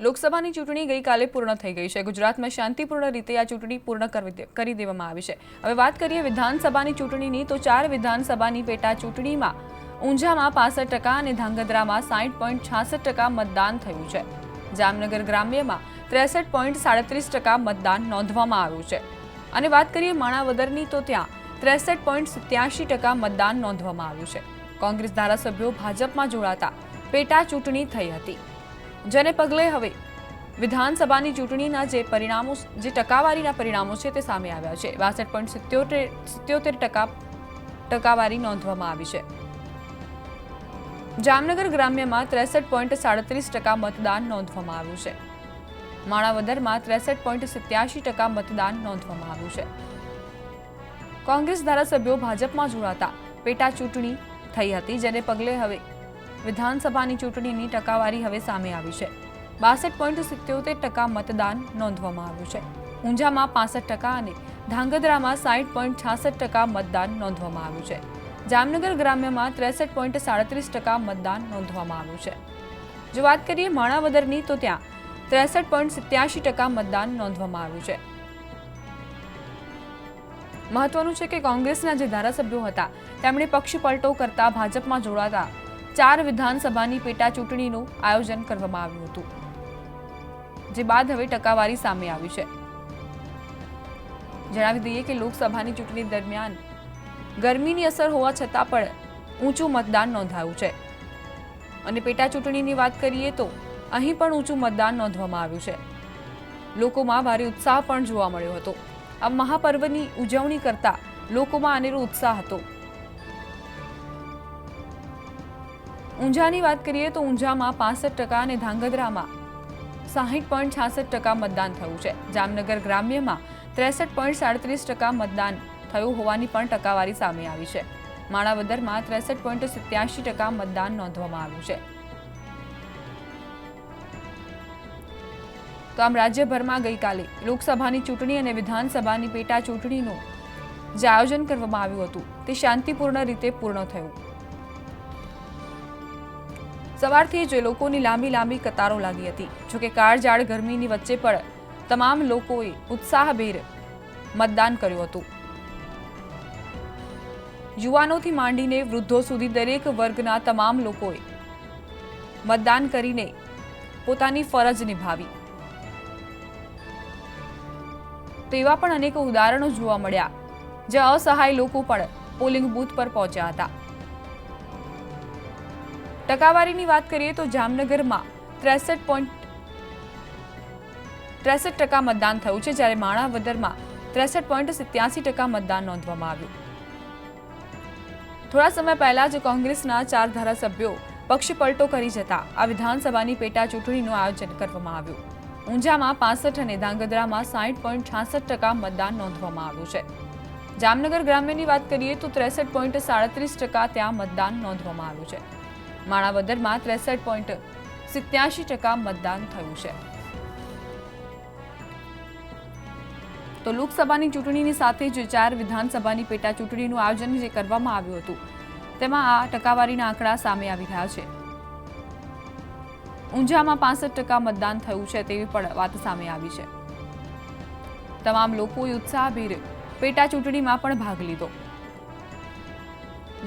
લોકસભાની ચૂંટણી ગઈકાલે પૂર્ણ થઈ ગઈ છે। ગુજરાતમાં શાંતિપૂર્ણ રીતે આ ચૂંટણી પૂર્ણ કરી દેવામાં આવી છે। હવે વાત કરીએ વિધાનસભાની ચૂંટણીની તો 4 વિધાનસભાની પેટા ચૂંટણીમાં ઊંઝામાં 65% અને ધાંગધ્રામાં 60.66% મતદાન થયું છે। જામનગર ગ્રામ્યમાં 63.37% મતદાન નોંધવામાં આવ્યું છે અને વાત કરીએ માણાવદરની તો ત્યાં 63.87% મતદાન નોંધવામાં આવ્યું છે। કોંગ્રેસ ધારાસભ્યો ભાજપમાં જોડાતા પેટા ચૂંટણી થઈ હતી, જેને પગલે હવે વિધાનસભાની ચૂંટણીના જે ટકાવારીના પરિણામો છે તે સામે આવ્યા છે। 62.77% ટકાવારી નોંધવામાં આવી છે। જામનગર ગ્રામ્યમાં 63.37% મતદાન નોંધવામાં આવ્યું છે। માણાવદરમાં 63.87% મતદાન નોંધવામાં આવ્યું છે। કોંગ્રેસ ધારાસભ્યો ભાજપમાં જોડાતા પેટા ચૂંટણી થઈ હતી, જેને પગલે હવે વિધાનસભાની ચૂંટણીની ટકાવારી હવે સામે આવી છે। 62.77% મતદાન નોંધવામાં આવ્યું છે। ઊંઝામાં 65% અને ધાંગધ્રામાં 60.66% મતદાન નોંધવામાં આવ્યું છે। જામનગર ગ્રામ્યમાં 63.37% મતદાન નોંધવામાં આવ્યું છે। જો વાત કરીએ માણાવદરની તો ત્યાં 63.87% મતદાન નોંધવામાં આવ્યું છે। મહત્વનું છે કે કોંગ્રેસના જે ધારાસભ્યો હતા તેમણે પક્ષ પલટો કરતા ભાજપમાં જોડાતા 4 વિધાનસભાની પેટા ચૂંટણીનું આયોજન કરવામાં આવ્યું હતું, જે બાદ હવે ટકાવારી સામે આવી છે। જણાવી દઈએ કે લોકસભાની ચૂંટણી દરમિયાન ગરમીની અસર હોવા છતાં પણ ઊંચું મતદાન નોંધાયું છે અને પેટા ચૂંટણીની વાત કરીએ તો અહીં પણ ઊંચું મતદાન નોંધવામાં આવ્યું છે। લોકોમાં ભારે ઉત્સાહ પણ જોવા મળ્યો હતો। આ મહાપર્વની ઉજવણી કરતા લોકોમાં અનેરો ઉત્સાહ હતો। ઊંઝાની વાત કરીએ તો ઊંઝામાં 65% અને ધાંગધ્રામાં 60.66% મતદાન થયું છે। જામનગર ગ્રામ્યમાં 63.37% મતદાન થયું હોવાની પણ ટકાવારી સામે આવી છે। માણાવદરમાં 63.87% મતદાન નોંધવામાં આવ્યું છે। તો આમ રાજ્યભરમાં ગઈકાલે લોકસભાની ચૂંટણી અને વિધાનસભાની પેટા ચૂંટણીનું જે આયોજન કરવામાં આવ્યું હતું તે શાંતિપૂર્ણ રીતે પૂર્ણ થયું। સવારથી જ લોકોની લાંબી કતારો લાગી હતી। જોકે કાળઝાળ ગરમીની વચ્ચે પણ તમામ લોકોએ ઉત્સાહભેર મતદાન કર્યું હતું। યુવાનોથી માંડીને વૃદ્ધો સુધી દરેક વર્ગના તમામ લોકોએ મતદાન કરીને પોતાની ફરજ નિભાવી। તો એવા પણ અનેક ઉદાહરણો જોવા મળ્યા, જ્યાં અસહાય લોકો પણ પોલિંગ બૂથ પર પહોંચ્યા હતા। ટકાવારીની વાત કરીએ તો જામનગરમાં 63.63% મતદાન થયું છે, જ્યારે માણાવદરમાં 63.87% મતદાન નોંધવામાં આવ્યું। થોડા સમય પહેલા જ કોંગ્રેસના 4 ધારાસભ્યો પક્ષ પલટો કરી જતા આ વિધાનસભાની પેટા ચૂંટણીનું આયોજન કરવામાં આવ્યું। ઊંઝામાં 65% અને ધાંગધ્રામાં 60.66% મતદાન નોંધવામાં આવ્યું છે। જામનગર ગ્રામ્યની વાત કરીએ તો 63.37% ત્યાં મતદાન નોંધવામાં આવ્યું છે। માણાવદરમાં 63.87% મતદાન થયું છે। તો લોકસભાની ચૂંટણીની સાથે જ 4 વિધાનસભાની પેટા ચૂંટણીનું આયોજન જે કરવામાં આવ્યું હતું તેમાં આ ટકાવારીના આંકડા સામે આવી રહ્યા છે। ઊંઝામાં 65% મતદાન થયું છે તેવી પણ વાત સામે આવી છે। તમામ લોકોએ ઉત્સાહભેર પેટા ચૂંટણીમાં પણ ભાગ લીધો।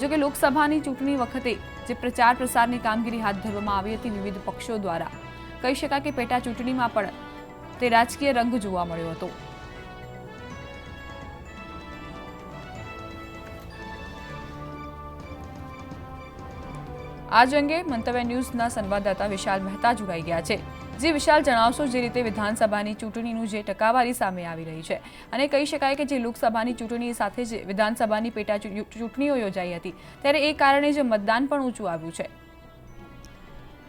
જોકે લોકસભાની ચૂંટણી વખતે જે પ્રચાર પ્રસારની કામગીરી હાથ ધરવામાં આવી હતી વિવિધ પક્ષો દ્વારા, કહી શકાય કે પેટા ચૂંટણીમાં પણ તે રાજકીય રંગ જોવા મળ્યો હતો। આજ અંગે મંતવ્ય ન્યૂઝના સંવાદદાતા વિશાલ મહેતા જોડાઈ ગયા છે। જે વિશાલ, જણાવશો જે રીતે વિધાનસભાની ચૂંટણીનું જે ટકાવારી સામે આવી રહી છે અને કહી શકાય કે જે લોકસભાની ચૂંટણી સાથે જ વિધાનસભાની પેટા ચૂંટણીઓ યોજાઈ હતી ત્યારે એ કારણે જે મતદાન પણ ઊંચું આવ્યું છે।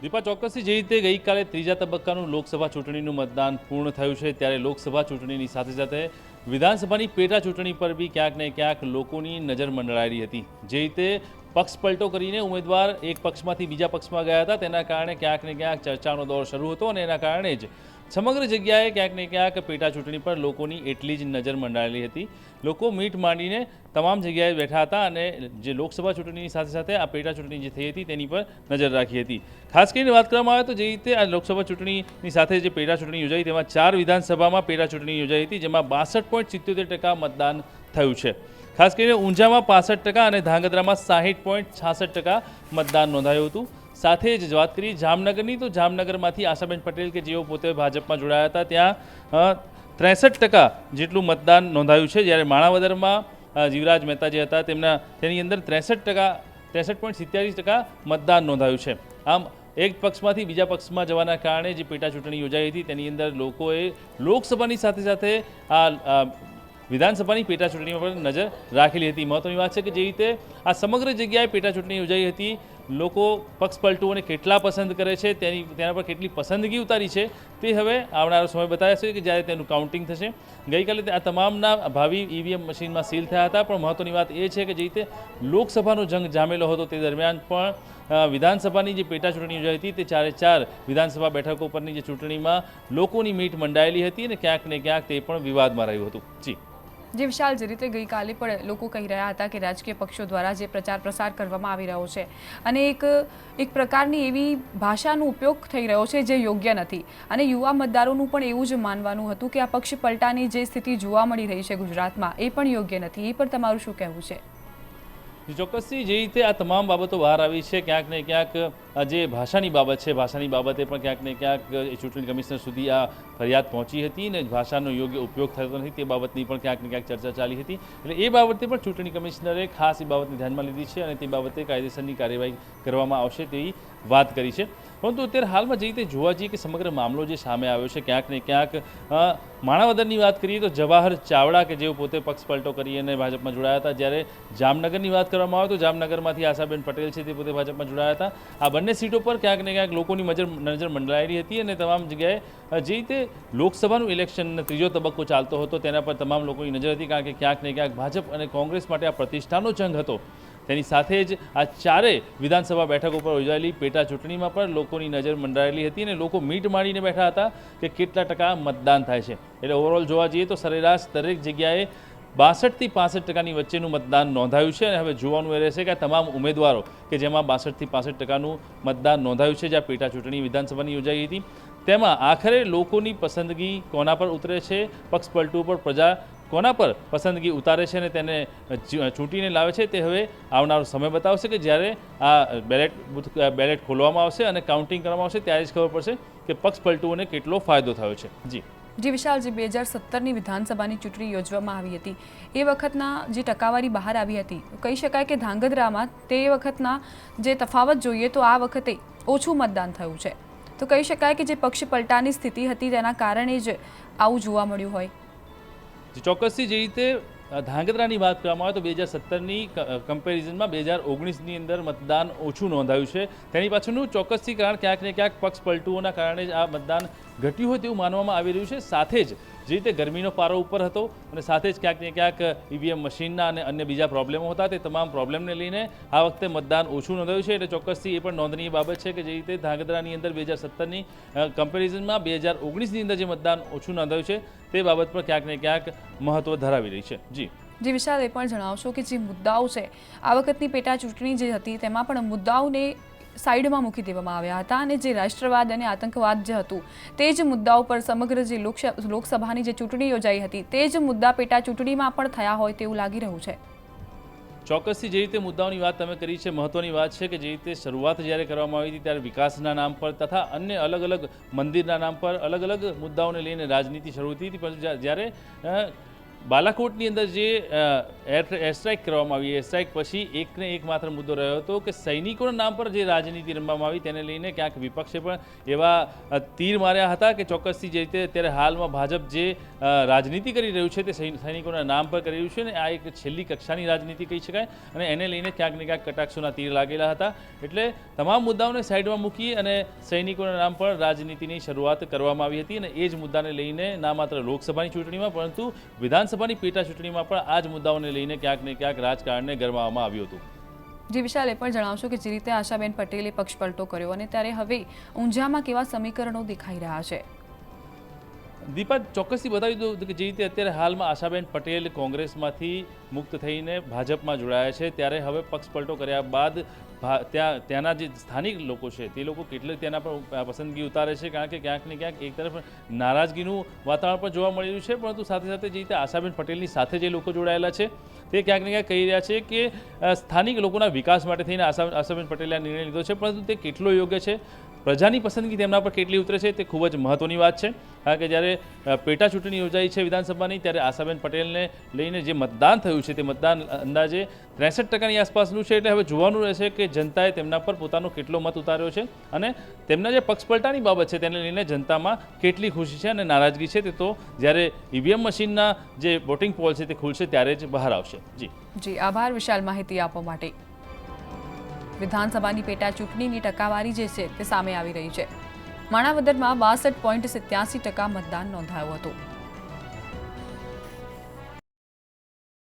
દીપા, ચોક્કસથી જે રીતે ગઈકાલે ત્રીજા તબક્કાનું લોકસભા ચૂંટણીનું મતદાન પૂર્ણ થયું છે ત્યારે લોકસભા ચૂંટણીની સાથે સાથે વિધાનસભાની પેટા ચૂંટણી પર બી ક્યાંક ને ક્યાંક લોકોની નજર મંડળાયેલી હતી। જે રીતે પક્ષ પલટો કરીને ઉમેદવાર એક પક્ષમાંથી બીજા પક્ષમાં ગયા હતા તેના કારણે ક્યાંક ને ક્યાંક ચર્ચાનો દોર શરૂ હતો અને એના કારણે જ સમગ્ર જગ્યાએ ક્યાંક ને ક્યાંક પેટા ચૂંટણી પર લોકોની એટલી જ નજર મંડાયેલી હતી. લોકો મીટ માંડીને તમામ જગ્યાએ બેઠા હતા અને જે લોકસભા ચૂંટણીની સાથે સાથે આ પેટા ચૂંટણી જે થઈ હતી તેની પર નજર રાખી હતી. ખાસ કરીને વાત કરવામાં આવે તો જે રીતે આ લોકસભા ચૂંટણીની સાથે જે પેટા ચૂંટણી યોજાઈ તેમાં 4 વિધાનસભામાં પેટા ચૂંટણી યોજાઈ હતી, જેમાં 62.77% મતદાન થયું છે. ખાસ કરીને ઊંઝામાં 65% અને ધાંગધ્રામાં 60.66% મતદાન નોંધાયું હતું. સાથે જ વાત કરીએ જામનગરની, તો જામનગરમાંથી આશાબેન પટેલ કે જેઓ પોતે ભાજપમાં જોડાયા હતા ત્યાં 63% જેટલું મતદાન નોંધાયું છે, જ્યારે માણાવદરમાં જીવરાજ મહેતા જે હતા તેની અંદર 63.47% મતદાન નોંધાયું છે. આમ એક પક્ષમાંથી બીજા પક્ષમાં જવાના કારણે જે પેટા ચૂંટણી યોજાઈ હતી તેની અંદર લોકોએ લોકસભાની સાથે સાથે આ વિધાનસભાની પેટા ચૂંટણી પર નજર રાખેલી હતી. મહત્વની વાત છે કે જે રીતે આ સમગ્ર જગ્યાએ પેટા ચૂંટણી યોજાઈ હતી, લોકો પક્ષ પલટુઓને કેટલા પસંદ કરે છે તેના પર કેટલી પસંદગી ઉતારી છે તે હવે આવનારો સમય બતાવશે કે જ્યારે તેનું કાઉન્ટિંગ થશે. ગઈકાલે આ તમામના ભાવિ ઈવીએમ મશીનમાં સીલ થયા હતા, પણ મહત્વની વાત એ છે કે જે રીતે લોકસભાનો જંગ જામેલો હતો તે દરમિયાન પણ વિધાનસભાની જે પેટા ચૂંટણી યોજાઈ હતી તે 4 વિધાનસભા બેઠકો પરની જે ચૂંટણીમાં લોકોની મીટ મંડાયેલી હતી અને ક્યાંક ને ક્યાંક તે પણ વિવાદમાં રહ્યું હતું. જે વિશાલ, જે રીતે ગઈકાલે પણ લોકો કહી રહ્યા હતા કે રાજકીય પક્ષો દ્વારા જે પ્રચાર પ્રસાર કરવામાં આવી રહ્યો છે અને એક પ્રકારની એવી ભાષાનો ઉપયોગ થઈ રહ્યો છે જે યોગ્ય નથી, અને યુવા મતદારોનું પણ એવું જ માનવાનું હતું કે આ પક્ષ પલટાની જે સ્થિતિ જોવા મળી રહી છે ગુજરાતમાં એ પણ યોગ્ય નથી. એ પર તમારું શું કહેવું છે? ચોક્કસથી જે રીતે આ તમામ બાબતો બહાર આવી છે, ક્યાંક ને ક્યાંક જે ભાષાની બાબત છે, ભાષાની બાબતે પણ ક્યાંક ને ક્યાંક ચૂંટણી કમિશનર સુધી આ ફરિયાદ પહોંચી હતી અને ભાષાનો યોગ્ય ઉપયોગ થતો નથી તે બાબતની પણ ક્યાંક ને ક્યાંક ચર્ચા ચાલી હતી. એટલે એ બાબતે પણ ચૂંટણી કમિશનરે ખાસ એ બાબતને ધ્યાનમાં લીધી છે અને તે બાબતે કાયદેસરની કાર્યવાહી કરવામાં આવશે તેવી વાત કરી છે. પરંતુ અત્યારે હાલમાં જે રીતે જોવા જઈએ કે સમગ્ર મામલો જે સામે આવ્યો છે, ક્યાંક ને ક્યાંક માણાવદરની વાત કરીએ તો જવાહર ચાવડા કે જેઓ પોતે પક્ષ પલટો કરી અને ભાજપમાં જોડાયા હતા, જ્યારે જામનગરની વાત કરવામાં આવે તો જામનગરમાંથી આશાબેન પટેલ છે તે પોતે ભાજપમાં જોડાયા હતા. આ બંને સીટો પર ક્યાંક ને ક્યાંક લોકોની નજર મંડરાયેલી હતી અને તમામ જગ્યાએ જે રીતે લોકસભાનું ઇલેક્શન ત્રીજો તબક્કો ચાલતો હતો તેના પર તમામ લોકોની નજર હતી, કારણ કે ક્યાંક ને ક્યાંક ભાજપ અને કોંગ્રેસ માટે આ પ્રતિષ્ઠાનો જંગ હતો. તેની સાથે જ આ 4 વિધાનસભા બેઠકો પર યોજાયેલી પેટા ચૂંટણીમાં પણ લોકોની નજર મંડાયેલી હતી અને લોકો મીટ માંડીને બેઠા હતા કે કેટલા ટકા મતદાન થાય છે. એટલે ઓવરઓલ જોવા જઈએ તો સરેરાશ દરેક જગ્યાએ 62 થી 65% વચ્ચેનું મતદાન નોંધાયું છે અને હવે જોવાનું એ રહેશે કે આ તમામ ઉમેદવારો કે જેમાં 62 થી 65% મતદાન નોંધાયું છે, જ્યાં પેટા ચૂંટણી વિધાનસભાની યોજાઈ હતી, તેમાં આખરે લોકોની પસંદગી કોના પર ઉતરે છે, પક્ષ પલટુ પર પ્રજા કોના પર પસંદગી ઉતારે છે અને તેને ચૂંટીને લાવે છે તે હવે આવનારો સમય બતાવશે કે જ્યારે આ બેલેટ ખોલવામાં આવશે અને કાઉન્ટિંગ કરવામાં આવશે ત્યારે જ ખબર પડશે કે પક્ષ પલટુઓને કેટલો ફાયદો થયો છે. જી વિશાલ, જે 2017ની વિધાનસભાની ચૂંટણી યોજવામાં આવી હતી એ વખતના જે ટકાવારી બહાર આવી હતી, કહી શકાય કે ધાંગધ્રામાં તે વખતના જે તફાવત જોઈએ તો આ વખતે ઓછું મતદાન થયું છે, તો કહી શકાય કે જે પક્ષ પલટાની સ્થિતિ હતી તેના કારણે જ આવું જોવા મળ્યું હોય. ચોક્કસથી જે રીતે ધાંગધ્રાની વાત કરવામાં આવે તો 2017ની કમ્પેરિઝનમાં 2019ની અંદર મતદાન ઓછું નોંધાયું છે. તેની પાછળનું ચોક્કસથી કારણ ક્યાંક ને ક્યાંક પક્ષ પલટુઓના કારણે જ આ મતદાન ઘટ્યું હોય તેવું માનવામાં આવી રહ્યું છે. સાથે જ જે રીતે ગરમીનો પારો ઉપર હતો અને સાથે જ ક્યાંક ને ક્યાંક ઈવીએમ મશીનના અને અન્ય બીજા પ્રોબ્લેમો હતા, તે તમામ પ્રોબ્લેમને લઈને આ વખતે મતદાન ઓછું નોંધાયું છે. એટલે ચોક્કસથી એ પણ નોંધનીય બાબત છે કે જે રીતે ધાંગધ્રાની અંદર 2017ની કમ્પેરિઝનમાં 2019ની અંદર જે મતદાન ઓછું નોંધાયું છે તે બાબત પર ક્યાંક ને ક્યાંક મહત્વ ધરાવી રહી છે. જી વિશાલ, એ પણ જણાવશો કે જે મુદ્દાઓ છે આ વખતની પેટા ચૂંટણી જે હતી તેમાં પણ મુદ્દાઓને સાઈડમાં મૂકી દેવામાં આવ્યા હતા અને જે રાષ્ટ્રવાદ અને આતંકવાદ જે હતું તે જ મુદ્દાઓ પર સમગ્ર જે લોકસભાની જે ચૂંટણી યોજાઈ હતી તે જ મુદ્દા પેટા ચૂંટણીમાં પણ થયા હોય તેવું લાગી રહ્યું છે. ચોક્કસથી જે રીતે મુદ્દાઓની વાત તમે કરી છે, મહત્વની વાત છે કે જે રીતે શરૂઆત જ્યારે કરવામાં આવી હતી ત્યારે વિકાસના નામ પર તથા અન્ય અલગ અલગ મંદિરના નામ પર અલગ અલગ મુદ્દાઓને લઈને રાજનીતિ શરૂ થઈ હતી, પરંતુ જ્યારે બાલાકોટની અંદર જે એર સ્ટ્રાઇક કરવામાં આવી, એર સ્ટ્રાઇક પછી એકને એક માત્ર મુદ્દો રહ્યો હતો કે સૈનિકોના નામ પર જે રાજનીતિ રમવામાં આવી તેને લઈને ક્યાંક વિપક્ષે પણ એવા તીર માર્યા હતા કે ચોક્કસથી જે રીતે અત્યારે હાલમાં ભાજપ જે રાજનીતિ કરી રહ્યું છે તે સૈનિકોના નામ પર કરી રહ્યું છે અને આ એક છેલ્લી કક્ષાની રાજનીતિ કહી શકાય અને એને લઈને ક્યાંક ને ક્યાંક કટાક્ષોના તીર લાગેલા હતા. એટલે તમામ મુદ્દાઓને સાઈડમાં મૂકી અને સૈનિકોના નામ પર રાજનીતિની શરૂઆત કરવામાં આવી હતી અને એ જ મુદ્દાને લઈને ના માત્ર લોકસભાની ચૂંટણીમાં પરંતુ વિધાનસભાની પેટા ચૂંટણીમાં પણ આ જ મુદ્દાઓને લઈને ક્યાંક ને ક્યાંક રાજકારણને ગરમાવવામાં આવ્યું હતું. જી વિશાલ, એ પણ જણાવશો કે જે રીતે આશાબેન પટેલે પક્ષ પલટો કર્યો અને ત્યારે હવે ઊંઝામાં કેવા સમીકરણો દેખાઈ રહ્યા છે? દીપા, ચોક્કસથી બતાવી દઉં કે જે રીતે અત્યારે હાલમાં આશાબેન પટેલ કોંગ્રેસમાંથી મુક્ત થઈને ભાજપમાં જોડાયા છે, ત્યારે હવે પક્ષ પલટો કર્યા બાદ ત્યાંના જે સ્થાનિક લોકો છે તે લોકો કેટલી તેના પર પસંદગી ઉતારે છે, કારણ કે ક્યાંક ને ક્યાંક એક તરફ નારાજગીનું વાતાવરણ પણ જોવા મળી રહ્યું છે, પરંતુ સાથે સાથે જે રીતે આશાબેન પટેલની સાથે જે લોકો જોડાયેલા છે તે ક્યાંક ને ક્યાંક કહી રહ્યા છે કે સ્થાનિક લોકોના વિકાસ માટે થઈને આશાબેન પટેલે આ નિર્ણય લીધો છે, પરંતુ તે કેટલો યોગ્ય છે, પ્રજાની પસંદગી તેમના પર કેટલી ઉતરે છે તે ખૂબ જ મહત્વની વાત છે. કારણ કે જ્યારે પેટા ચૂંટણી યોજાઈ છે વિધાનસભાની, ત્યારે આશાબેન પટેલને લઈને જે મતદાન થયું છે તે મતદાન અંદાજે 63%ની આસપાસનું છે. એટલે હવે જોવાનું રહેશે કે જનતાએ તેમના પર પોતાનો કેટલો મત ઉતાર્યો છે અને તેમના જે પક્ષપલટાની બાબત છે તેને લઈને જનતામાં કેટલી ખુશી છે અને નારાજગી છે તે તો જ્યારે ઈવીએમ મશીનના જે વોટિંગ પોલ છે તે ખુલશે ત્યારે જ બહાર આવશે. જી આભાર વિશાલ માહિતી આપવા માટે. વિધાનસભાની પેટા ચૂંટણીની ટકાવારી જે છે તે સામે આવી રહી છે. માણાવદરમાં 62.87% મતદાન નોંધાયું હતું.